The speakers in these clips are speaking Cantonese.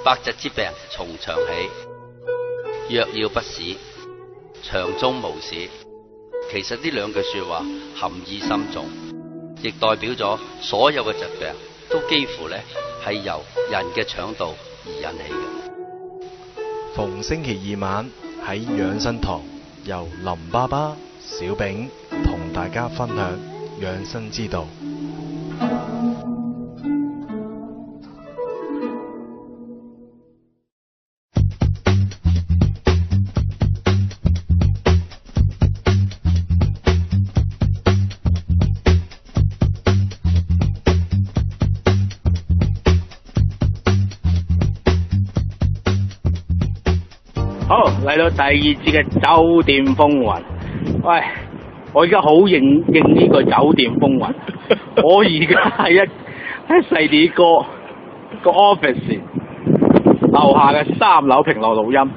百疾之病從長起，若要不死，長終無事。其實呢兩句說話含義深重，亦代表咗所有嘅疾病都幾乎咧係由人嘅腸道而引起嘅。逢星期二晚喺養生堂，由林爸爸、小炳同大家分享養生之道。好，嚟到第二節嘅酒店風雲。喂，我而家好應呢個酒店風雲。我而家係喺細啲哥個 office 樓下嘅3樓平樓錄音。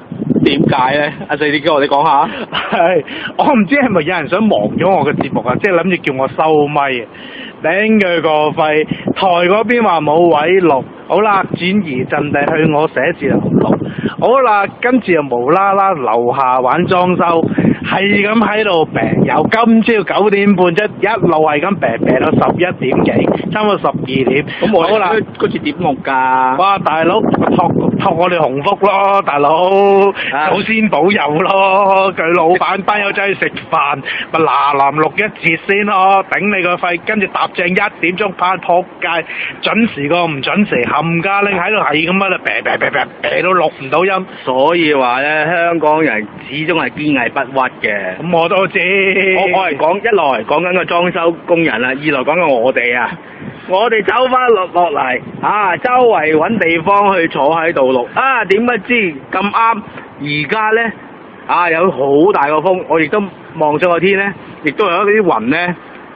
點解咧？阿細啲哥，你講下。係，我唔知係咪有人想忘咗我嘅節目啊？即係諗住叫我收咪啊！頂佢個肺！台嗰邊話冇位錄，好啦，轉移陣地去我寫字樓錄。好啦，跟住又無啦啦樓下玩裝修，係咁喺度病，由今朝9點半一路係咁病到11點幾，差唔多12點。咁我好啦，嗰次點錄㗎？哇，大佬託我哋鴻福咯，大佬祖先保佑咯，佢老闆班友仔去食飯，咪嗱錄一節先咯，頂你個肺，跟住搭正1點鐘返撲街，準時過唔準時，冚家拎喺度係咁喺度病到錄唔到音。所以話咧，香港人始終係堅毅不屈嘅。咁我都知。我係講一來講緊個裝修工人啦，二來講緊我哋啊，我哋走翻落嚟啊，周圍揾地方去坐喺度錄啊，點不知咁啱而家咧啊有好大個風，我亦都望上個天咧，亦都有啲雲咧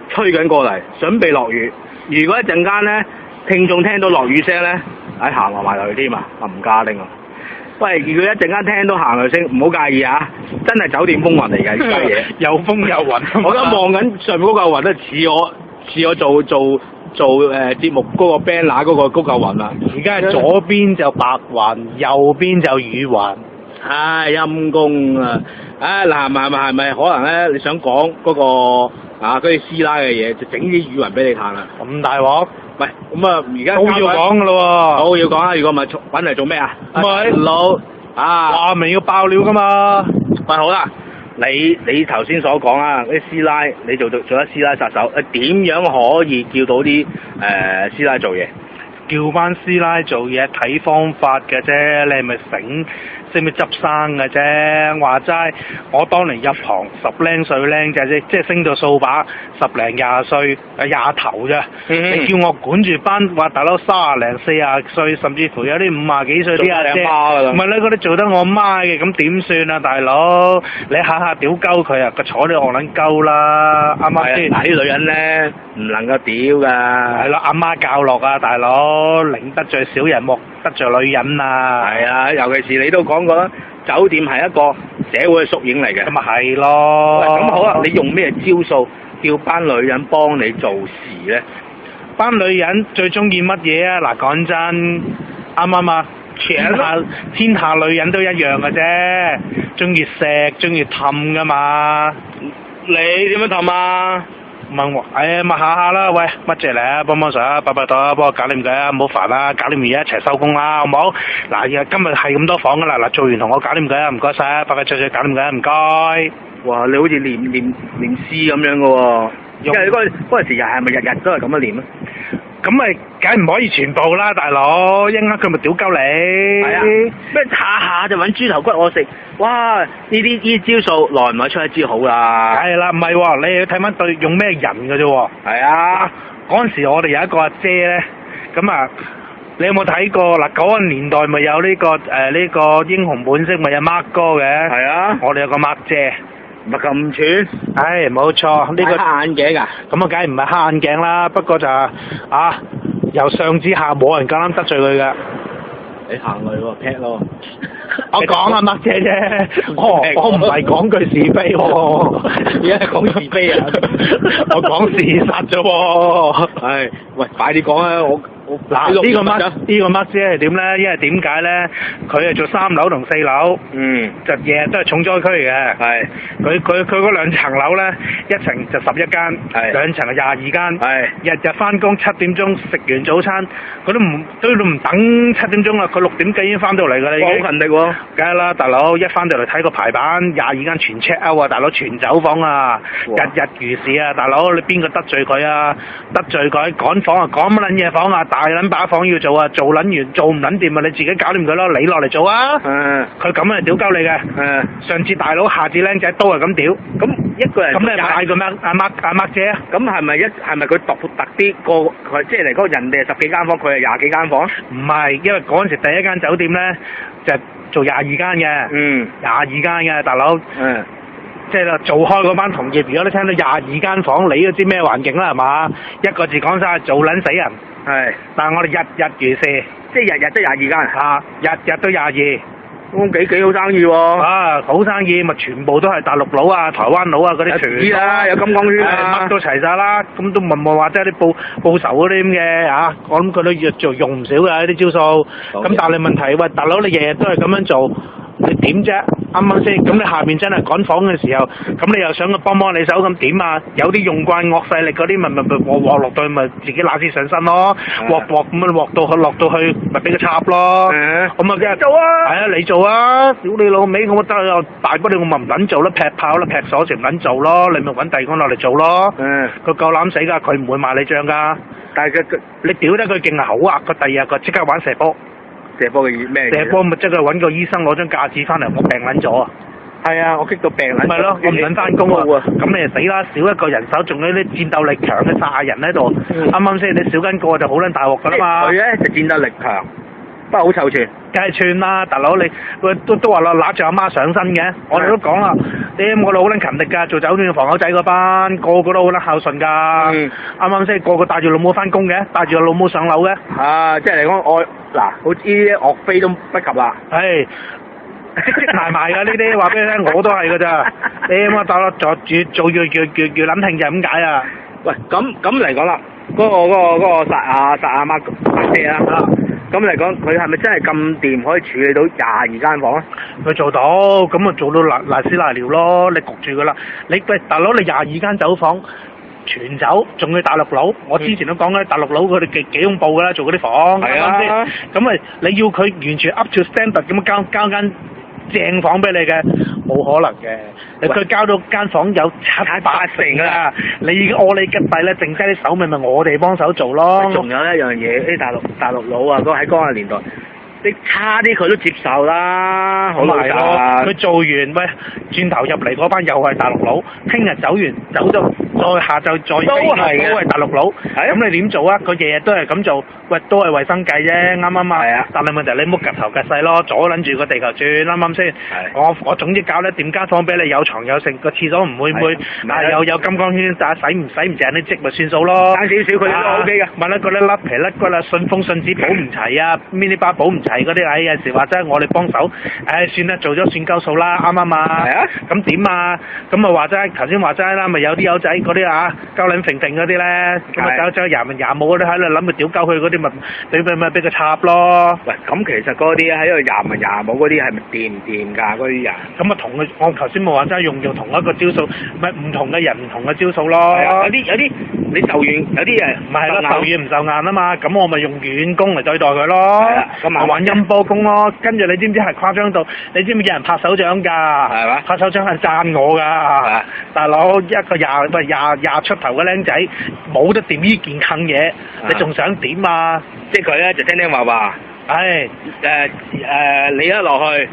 吹緊過嚟，準備落雨。如果一陣間咧聽眾聽到落雨聲咧，行埋落去添啊，冚家拎啊！喂，如果一陣間聽到行雷聲，唔好介意啊！真係酒店風雲嚟嘅呢家嘢，有風有雲。我而家望緊上面嗰嚿雲都似我做節目嗰個 banner 嗰嚿雲啦。而家係左邊就白雲，右邊就雨雲。唉，陰公啊！唉，嗱，係咪可能咧？你想講嗰個嗰啲師奶嘅嘢，就整啲雨雲俾你嘆啦。咁大鑊？喂，咁啊，而家都要講噶咯喎。好要講啊！如果唔係揾嚟做咩啊？咪佬啊！話明要爆料噶嘛？喂，好啦，你頭先所講啊，啲師奶，你做咗師奶殺手，點樣可以叫到啲師奶做嘢？叫班師奶做嘢睇方法嘅啫，你係咪識唔識執生嘅啫？話齋，我當年入行10零歲僆仔啫，即係升到掃把10零20歲廿頭啫。你叫我管住班話大佬30零40歲，甚至乎有啲50幾歲啲阿姐，唔係咧嗰啲做得我媽嘅，咁點算啊，大佬？你下下屌鳩佢啊，個坐你戇撚鳩啦，啱啱先？嗱，啲女人咧唔能夠屌㗎。係咯，阿媽教落啊，大佬，寧得罪小人，莫得罪女人啊。係啊，尤其是你都講過啦，酒店係一個社會嘅縮影嚟嘅。咁咪係咯。咁好啦，你用咩招數叫班女人幫你做事咧？班女人最中意乜嘢啊？嗱，講真，啱唔啱啊？天下女人都一樣嘅啫，中意錫，中意氹噶嘛。你點樣氹啊？問我，咪下下啦，喂，乜嘢嚟啊？幫手啊，拜託，幫我搞掂佢啊，唔好煩啦，搞掂完一齊收工啦，好唔好？嗱，今日係咁多房噶啦，嗱，做完同我搞掂佢啊，唔該晒，快脆搞掂佢啊，唔該。哇，你好似念詩咁樣嘅喎，因為嗰陣時係咪日日都係咁樣念啊？咁咪梗唔可以全部啦，大佬，一陣佢咪屌鳩你。係啊，咩下下就揾豬頭骨我食，哇！呢啲招數耐唔耐出一招好啦。係啦，唔係喎，你要睇翻對用咩人嘅啫喎。係啊，嗰陣時我哋有一個阿姐咧，咁啊，你有冇睇過嗱？嗰個年代咪有呢個英雄本色咪有 Mark 哥嘅。係啊，我哋有個 Mark 姐。咪咁串？冇錯，呢個黑眼鏡啊？咁啊，梗係唔係黑眼鏡啦，不過就由上至下冇人夠膽得罪佢噶。你行雷喎，劈咯！我講阿麥姐啫，我唔係講句是非喎，而家係講是非啊！我講事實啫喎。唉，喂，快啲講啊！嗱，呢個 Mark 姐係點咧？因為點解咧？佢係做3樓同4樓，就日日都係重災區嘅。係，佢嗰2層樓咧，一層就11間，2層係22間。日日翻工7點鐘食完早餐，佢都唔等7點鐘啦，佢6點幾已經翻到嚟㗎啦已經。好勤力喎！梗係啦，大佬一翻到嚟睇個排版，22間全 check out 啊，大佬全走房啊，日日如是啊，大佬你邊個得罪佢啊？得罪佢趕房啊，趕乜撚嘢房啊？大撚把房要做啊，做撚完做唔撚掂啊，你自己搞掂佢咯，你落嚟做啊！佢咁啊屌鳩你嘅，上次大佬下次僆仔都係咁屌，咁一個人咁你嗌佢咩？阿 Mark 姐啊？咁係咪佢獨特啲佢即係嚟講人哋係10幾間房，佢係20幾間房？唔係，因為嗰陣時第一間酒店咧就做22間嘅，22間嘅大佬。即係做開嗰班同業，如果你聽到22間房，你都知咩環境啦，係嘛？一個字講晒，做撚死人。係，但係我哋日日如是，即係日日都22間，日日都22，咁幾好生意喎。好生意，咪全部都係大陸佬啊、台灣佬啊嗰啲全啦，有金光圈乜都齊晒啦。咁都唔話即係啲報仇嗰啲咁嘅嚇，我諗佢都用唔少㗎啲招數。咁但係問題，喂大佬你日日都係咁樣做。你點啫？啱啱先？咁你下面真係趕房嘅時候，咁你又想佢幫你手，咁點啊？有啲用慣惡勢力嗰啲，咪鑊落到去，咪自己揦屎上身咯。鑊咁啊，鑊落到去，咪俾佢插咯。咁啊，即係做啊！係啊，你做啊！屌你老味，我得啊！大不了我咪唔撚做啦，劈炮啦，劈鎖匙唔撚做咯。你咪揾第二個落嚟做咯。佢夠膽死㗎，佢唔會賣你帳㗎。但係你屌得佢勁係好啊！佢第二日佢即刻玩射波。射波嘅咩？射波咪即係揾個醫生攞張假紙翻嚟，我病撚咗啊！係啊，我激到病撚。咪咯，我唔撚翻工啊！咁你就死啦！少一個人手，仲有啲戰鬥力強嘅殺人喺度。啱啱先你少緊個就好撚大鑊㗎啦嘛！佢咧就戰鬥力強，不過好臭串。梗係串啦，大佬你都話啦，揦住阿媽上身嘅。我哋都講啦，我哋好撚勤力㗎，做酒店嘅房口仔嗰班，個個都好撚孝順㗎。啱啱先個個帶住老母翻工嘅，帶住個老母上樓嘅。即係嚟講我嗱，好似啲岳飛都不及啦。係。積埋埋㗎呢啲，話俾你聽，我都係㗎咋。你咁啊，大佬做越撚興就係咁解啊！喂，咁嚟講啦，嗰個殺阿媽姐啊！咁嚟講，佢係咪真係咁掂可以處理到22間房啊？佢做到，咁啊做到瀨屎瀨尿咯！你焗住佢啦，喂大佬你22間酒房全走，仲要大陸佬。我之前都講咧，大陸佬佢哋幾恐怖㗎啦，做嗰啲房。係啊。咁啊，你要佢完全 up to standard 咁交間正房俾你嘅，冇可能嘅。佢交到間房有7、8成㗎啦，你屙你吉底咧，剩低啲手尾咪我哋幫手做咯。仲有一樣嘢，啲大陸佬啊，喺嗰個年代，你差啲佢都接受啦，好係咯。佢做完喂，轉頭入嚟嗰班又係大陸佬，聽日走完走咗，再下晝再都係大陸佬。咁你點做啊？佢日日都係咁做，喂都係衞生計啫，啱啱啊？係啊。但係問題你唔好夾頭夾勢咯，阻撚住個地球轉，啱啱先？我總之搞得掂間房俾你，有床有剩，個廁所唔會有金光圈，但係洗唔淨啲積咪算數咯。爭少少佢都 OK 嘅。問啦，嗰啲甩皮甩骨啊，信封信紙補唔齊啊，mini bar補唔齊嗰啲，有時話齋我哋幫手，算啦，做咗算鳩數啦，啱啱啊？係啊。咁點啊？咁啊話齋，頭先話齋啦，咪有啲友仔嗰啲啊，鳩撚揈揈嗰啲咧，咁啊走廿文廿武嗰啲喺度諗住屌鳩佢嗰啲咪俾佢插咯。喂，咁其實嗰啲喺度廿文廿武嗰啲係咪掂唔掂㗎？嗰啲人？咁啊同佢，我頭先冇話齋用同一個招數，咪唔同嘅人唔同嘅招數咯。係啊，有啲你受軟，有啲人唔係咯，受軟唔受硬啊嘛。咁我咪用軟功嚟對待佢咯。係啊，咁我玩陰波功咯。跟住你知唔知係誇張到？你知唔知有人拍手掌㗎？係嘛？拍手掌係讚我㗎。大佬一個廿出頭嘅僆仔，冇得掂呢件坑嘢，你仲想點啊？即係佢咧就聽話，你一落去，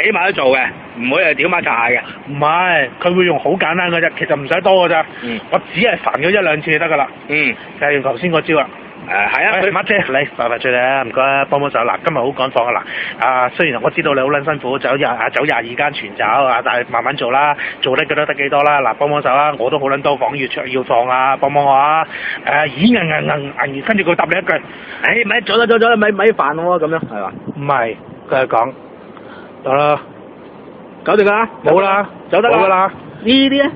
起碼都做嘅，唔會係屌馬擦嘅。唔係，佢會用好簡單嘅啫，其實唔使多㗎咋。我只係煩咗1、2次就得㗎啦。就係用頭先嗰招啦。係啊，馬姐，嚟快快脆啦，唔該，幫手嗱，今日好趕房啊嗱，雖然我知道你好撚辛苦，走22間全走啊，但係慢慢做啦，做得幾多得幾多啦，嗱，幫手啦，我都好撚多房要放啊，幫我啊，硬，跟住佢答你一句，咪做啦，咪煩我咁樣，係嘛？唔係，佢係講，得啦，搞掂啦，冇啦，走得啦，呢啲咧，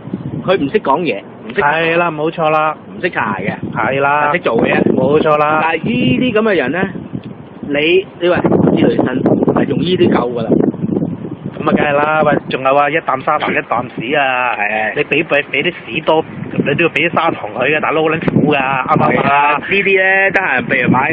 佢唔識講嘢。唔識係啦，冇錯啦，唔識擦鞋嘅，係啦，識做嘅啫。冇錯啦。但係呢啲咁嘅人咧，你話知女身係用呢啲夠㗎啦。咁啊，梗係啦，喂，仲有啊，一啖砂糖一啖屎啊！係你俾啲屎多，你都要俾啲砂糖佢嘅，大佬好撚苦㗎，啱唔啱啊？呢啲咧得閒譬如買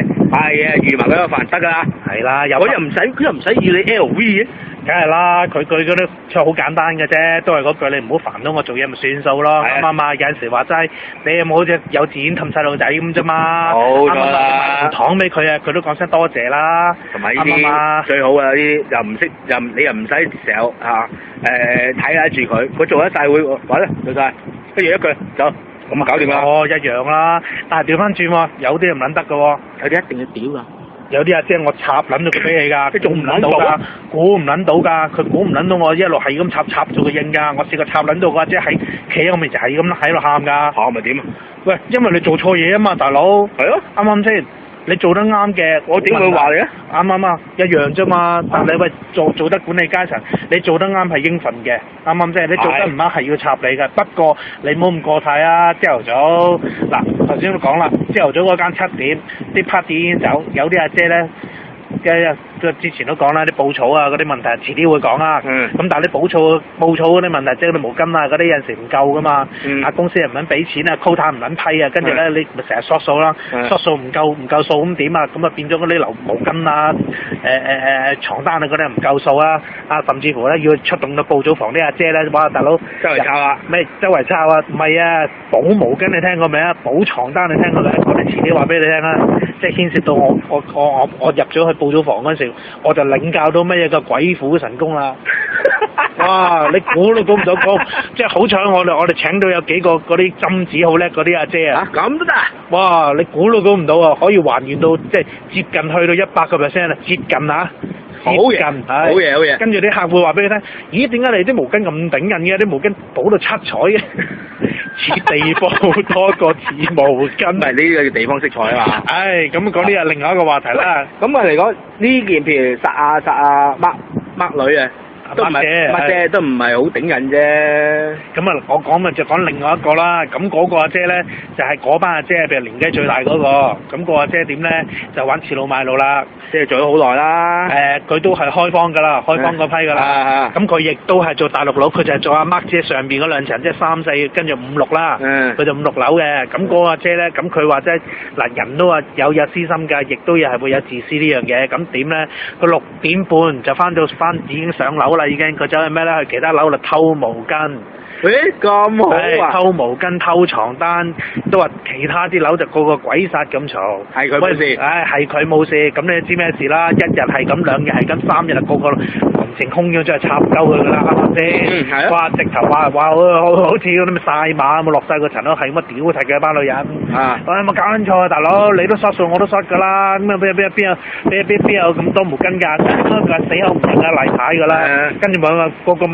嘢預埋嗰個飯得㗎啦。係啦，佢又唔使要你 LV 嘅。梗係啦，佢嗰啲就好簡單嘅啫，都係嗰句，你唔好煩到我做嘢咪算數咯，係啊啱唔啱啊？有陣時話齋，你有冇好似幼稚園氹細路仔咁啫嘛？冇錯啦啱唔啱買糖俾佢啊，佢都講聲多謝啦，同埋呢啱唔啱啊啲最好啊！呢啲又唔識你又唔使成日睇下住佢，佢做得晒會話咧做晒，一樣一句走，咁啊搞掂啦。哦，一樣啦，但係調翻轉喎，有啲唔撚得嘅喎。有啲一定要屌㗎。有啲阿姐我插撚到佢俾你㗎，佢仲唔撚到㗎撚到，估唔撚到㗎，佢估唔撚到我一路係咁插做佢應㗎，我試過插撚到個阿姐喺企喺我面前係咁喺度喊㗎。嚇咪點啊？喂，因為你做錯嘢啊嘛，大佬。係咯。啱唔啱先？你做得啱嘅，我點會話你啊？啱啱啊，一樣啫嘛。但係你喂做得管理階層，你做得啱係應份嘅，啱唔啱先？你做得唔啱係要插你嘅。不過你唔好咁過態啊！朝頭早嗱，頭先都講啦，朝頭早嗰間7點啲 party 已經走，有啲阿姐咧。之前都講啦，啲布草啊嗰啲問題，遲啲會講啊。咁但係啲布草嗰啲問題，即係啲毛巾啊嗰啲有陣時唔夠噶嘛。公司又唔肯俾錢啊 quota 唔肯批啊，跟住咧你咪成日縮數啦，縮數唔夠數咁點啊？咁啊變咗嗰啲流毛巾啊、床單啊嗰啲唔夠數啊，甚至乎咧要出動到布草房啲阿姐咧，哇大佬周圍抄啊！咩周圍抄啊？唔係啊，補毛巾你聽過未啊？補床單你聽過未？我哋遲啲話俾你聽啦，即係牽涉到我入咗去布草房嗰陣時，我就領教到乜嘢叫鬼斧神工啦！哇！你估都估唔到，即係好彩我哋請到有幾個嗰啲針子好叻嗰啲阿姐啊！咁都得啊！哇！你估都估唔到啊！可以還原到即係接近去到100%啊！接近啊！好嘢，好嘢，好嘢！跟住啲客戶話俾你聽，咦？點解你啲毛巾咁頂癮嘅？啲毛巾補到七彩嘅，似地布多過似毛巾。唔係呢個地方色彩啊嘛。唉，咁講呢係另外一個話題啦。咁啊嚟講呢件譬如殺孖女啊，都唔係乜姐都唔係好頂人啫。咁啊，我講咪就講另外一個啦。咁嗰個阿姐咧，就係嗰班阿姐，譬如年紀最大嗰個。咁個阿姐點咧，就玩恃老賣老啦。即係做咗好耐啦。佢都係開荒㗎啦，開荒嗰批㗎啦。咁佢亦都係做大陸佬，佢就係做阿 Mark 姐上邊嗰兩層，即係3、4，跟住5、6啦。佢就5、6樓嘅。咁嗰個阿姐咧，咁佢話即係嗱，人都話有私心㗎，亦都係會有自私呢樣嘢。咁點咧？佢6點半就翻已經上樓啦，已經佢走去咩咧？去其他樓度偷毛巾。咁好啊！偷毛巾、偷床單，都話其他啲樓就個個鬼殺咁嘈。係佢冇事。係佢冇事。咁你知咩事啦？1日係咁，2日係咁，3日就個群情洶湧出去插鳩佢㗎啦，啱唔啱先？係啊。哇！直頭話好似嗰啲咩晒馬咁落晒個層咯，係咁屌柒嘅班女人。喂，有冇搞緊錯啊，大佬？你都塞數，我都塞㗎啦。咁啊邊有咁多毛巾㗎？佢話死口唔認啊，例牌㗎啦。跟住咪個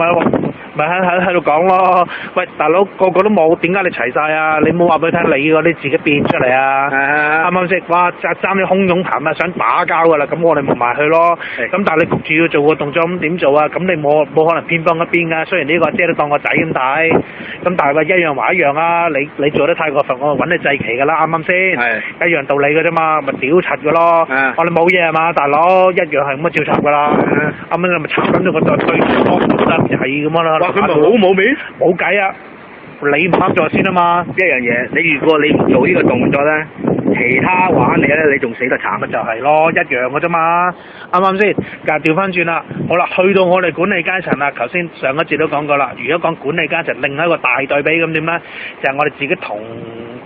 咪喺度講咯。喂，大佬個個都冇，點解你齊晒啊？你冇話俾佢聽，你嗰啲自己變出嚟啊？啱唔啱先？哇！爭啲洶湧談啊，想打交噶啦，咁我哋咪埋去咯。咁但係你焗住要做個動作，咁點做啊？咁你冇可能偏幫一邊噶。雖然呢個姐都當個仔咁睇，咁但係話一樣話一樣啊！你做得太過分，我揾你祭旗噶啦，啱唔啱先？一樣道理嘅啫嘛，咪屌柒嘅咯。我哋冇嘢係嘛，大佬一樣係咁樣照插噶啦。啱啱你咪插緊咗個對方得係咁樣啦。哇！佢咪好冇面？冇計啊！你唔啱做先啊嘛！一樣嘢，你如果你唔做呢個動作咧，其他玩你咧，你仲死得慘。咪就係咯，一樣嘅啫嘛，啱唔啱先？但係調翻轉啦，好啦，去到我哋管理階層啦，頭先上一節都講過啦。如果講管理階層，另一個大對比咁點咧？就係我哋自己同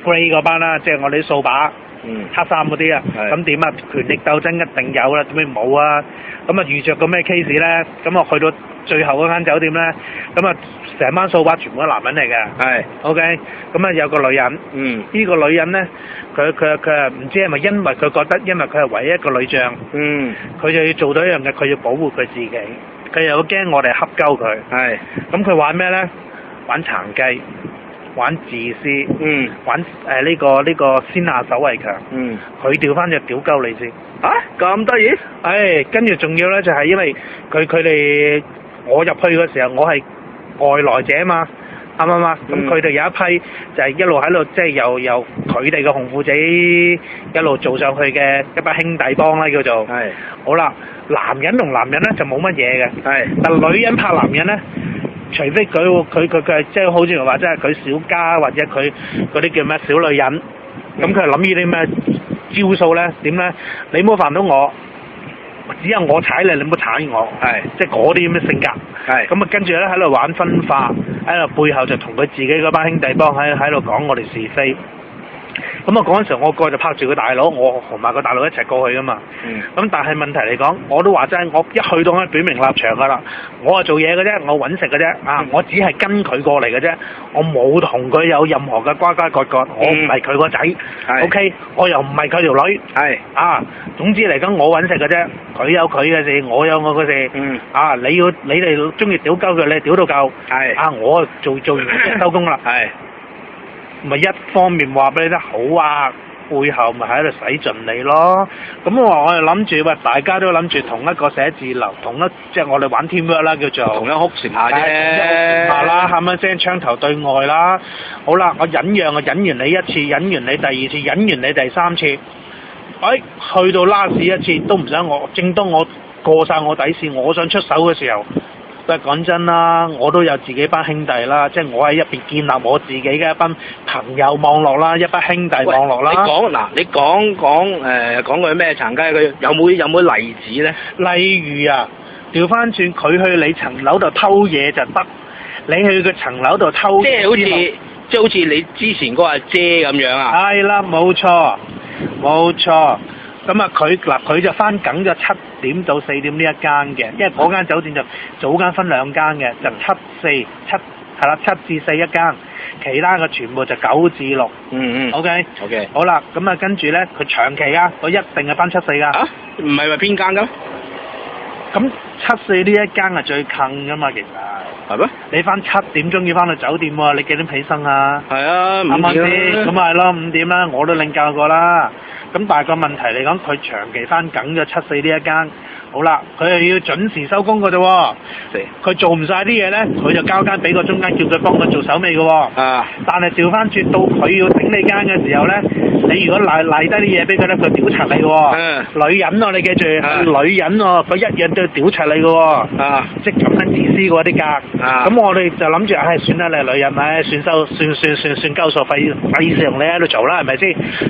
grade 嗰班啦，即係我哋啲掃把。黑衫嗰啲啊，咁點啊？權力鬥爭一定有啦，點解冇啊？咁啊遇着個咩 case 咧？咁啊去到最後嗰間酒店咧，咁啊成班掃把全部都男人嚟嘅。係 ，OK，咁啊有個女人，呢個女人咧，佢係唔知係咪因為佢覺得，因為佢係唯一一個女將，佢就要做到一樣嘅，佢要保護佢自己，佢又驚我哋恰鳩佢。係，咁佢玩咩咧？玩殘雞。玩自私，玩呢個先下手為強，佢調翻隻屌鳩你先。咁得意？跟住仲要咧就係因為佢哋我入去嘅時候，我係外來者嘛，啱唔啱啊？咁佢哋有一批就係一路喺度，即係由佢哋嘅紅褲仔一路做上去嘅一班兄弟幫啦，叫做。係。好啦，男人同男人咧就冇乜嘢嘅。係。但女人拍男人咧，除非佢即係好似話，即係佢小家或者佢嗰啲叫咩小女人，咁佢係諗呢啲咩招數咧？點咧？你唔好煩到我。只有我踩你，你唔好踩我。係，即係嗰啲咁嘅性格。係。咁啊，跟住咧喺度玩分化，喺度背後就同佢自己嗰班兄弟幫喺度講我哋是非。咁啊嗰陣時我過就拍住個大佬，我同埋個大佬一齊過去噶嘛。咁但係問題嚟講，我都話真係，我一去到咧表明立場噶啦，我係做嘢嘅啫，我揾食嘅啫。我只係跟佢過嚟嘅啫，我冇同佢有任何嘅瓜瓜葛葛，我唔係佢個仔。OK， 我又唔係佢條女。總之嚟講，我揾食嘅啫，佢有佢嘅事，我有我嘅事。你哋中意屌鳩佢，你屌到夠。我做完收工啦。咪一方面話俾你聽好啊，背後咪喺度使盡你咯。咁我哋諗住喂，大家都諗住同一個寫字樓，即係我哋玩 teamwork 啦，叫做同一屋檐下啫。係啦，係咪先？槍頭對外啦。好啦，我忍讓，我忍完你一次，忍完你第二次，忍完你第三次。去到 last 一次都唔想我，正當我過晒我底線，我想出手嘅時候。不過講真啦，我都有自己班兄弟啦，即係我喺入邊建立我自己嘅一班朋友網絡啦，一班兄弟網絡啦。你講佢咩殘雞？佢有冇例子咧？例如啊，調翻轉佢去你層樓度偷嘢就得，你去佢層樓度偷，即係好似你之前嗰個阿姐咁樣啊？係啦，冇錯。咁啊，佢就翻緊咗7點到4點呢一間嘅，因為嗰間酒店就早間分兩間嘅，就7至4一間，其他嘅全部就9至6。OK。好啦，咁啊跟住咧，佢長期啊，佢一定係翻7、4噶。唔係話偏間㗎？咁7、4呢一間係最近噶嘛，其實。係咩？你翻7點鐘要翻到酒店喎，你幾點起身啊？係啊，5點啦。咁咪係咯，5點啦，我都領教過啦。咁但係個問題嚟講，佢長期翻緊咗7、4呢一間，好啦，佢又要準時收工㗎啫喎。佢做唔晒啲嘢咧，佢就交間俾個中間，叫佢幫佢做手尾㗎喎。但係調翻轉到佢要整你間嘅時候咧，你如果賴低啲嘢俾佢咧，佢屌柒你㗎喎。女人喎，你記住，女人喎，佢一樣都要屌柒你㗎喎。即係咁樣自私㗎啲價。咁我哋就諗住，算啦，你係女人，算夠數，費事同你喺度做啦，係咪先？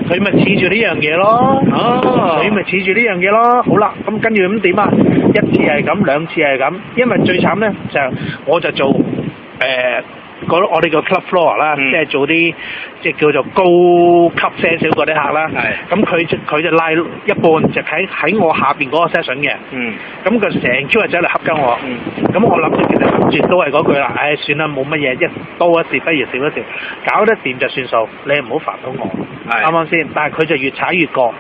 佢咪恃住呢樣嘢咯。佢咪恃住呢樣嘢咯。好啦，咁跟住咁點啊？一次係咁，兩次係咁，因為最慘咧就我就做我哋叫 club floor 啦，即係做啲即係叫做高級些少嗰啲客啦。咁佢就拉一半，就喺我下邊嗰個 session 嘅。咁佢成 Q 日仔嚟恰緊我。咁我諗住其實諗住都係嗰句啦，算啦，冇乜嘢，一多一事不如少一事，搞得掂就算數，你唔好煩到我，啱唔啱先？但係佢就越踩越過。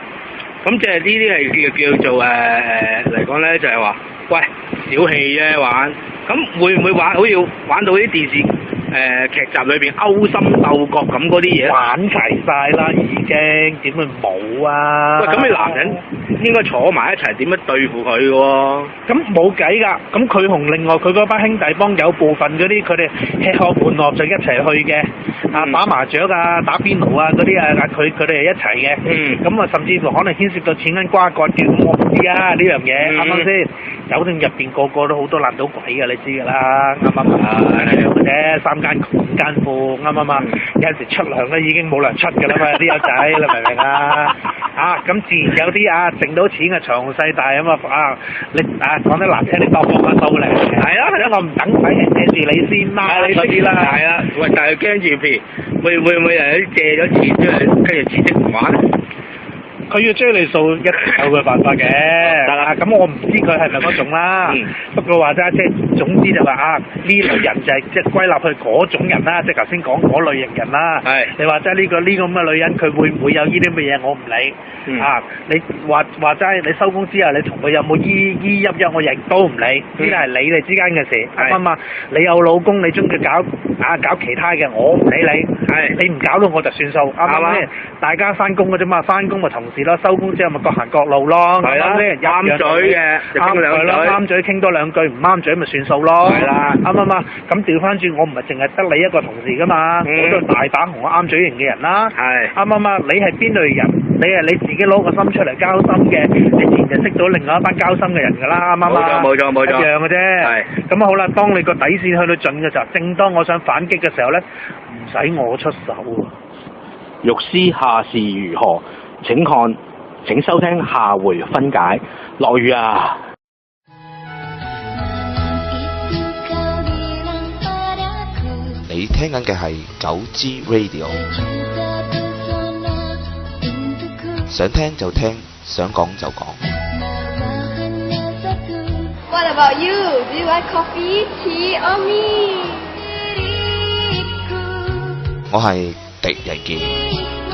咁即係呢啲係叫做嚟講咧，就係話，喂，小氣啫玩。咁會唔會玩好似玩到啲電視劇集裏邊勾心鬥角咁嗰啲嘢？玩齊晒啦，已經點會冇啊？喂，咁你男人應該坐埋一齊點樣對付佢嘅喎？咁冇計㗎，咁佢同另外佢嗰班兄弟幫有部分嗰啲佢哋吃喝玩樂就一齊去嘅，打麻雀啊、打邊爐啊嗰啲佢哋係一齊嘅。咁啊，甚至乎可能牽涉到錢銀瓜葛嘅，咁我唔知啊呢樣嘢，啱唔啱先？酒店入邊個個都好多爛賭鬼㗎，你知㗎啦，啱唔啱啊？或者3間窮5間富，啱唔啱啊？有陣時出糧咧已經冇糧出㗎啦嘛，啲友仔，你明唔明啊？咁自然有啲剩到錢嘅長勢大啊嘛，你講得難聽，你當我個數嚟。係啊，我唔等使人借住你先啦，你嗰啲啦。係啊，喂，但係驚住譬如會唔會有啲借咗錢之後跟住辭職唔玩咧？佢要追你數，一定有佢辦法嘅。咁我唔知佢係咪嗰種啦。不過話齋，即係總之就話呢類人就係即係歸納去嗰種人啦，即係頭先講嗰類型人啦。你話齋呢個咁嘅女人，佢會唔會有呢啲咁嘅嘢？我唔理。你話齋，你收工之後，你同佢有冇依泣，我亦都唔理。呢個係你哋之間嘅事，啱嘛？你有老公，你中意搞其他嘅，我唔理你。你唔搞到我就算數，啱唔啱？大家翻工嘅啫嘛，翻工咪同事咯，收工之後咪各行各路咯。係啦，啱嘴嘅就傾兩嘴，啱嘴傾多兩句，唔啱嘴咪算數咯。係啦，啱唔啱？咁調翻轉，我唔係淨係得你一個同事噶嘛，我都大把同我啱嘴型嘅人啦。係啱唔啱？你係邊類人？你係你自己攞個心出嚟交心嘅，你自然就識到另外一班交心嘅人㗎啦，啱唔啱？冇錯，一樣嘅啫。係。咁好啦，當你個底線去到盡嘅時候，正當我想反擊嘅時候咧，唔使我出手喎。欲知下事如何，請收聽下回分解。落雨啊！你聽緊嘅係9G Radio，想聽就聽，想講就講。What about you? Do you like coffee, tea, or me? 我係狄仁傑。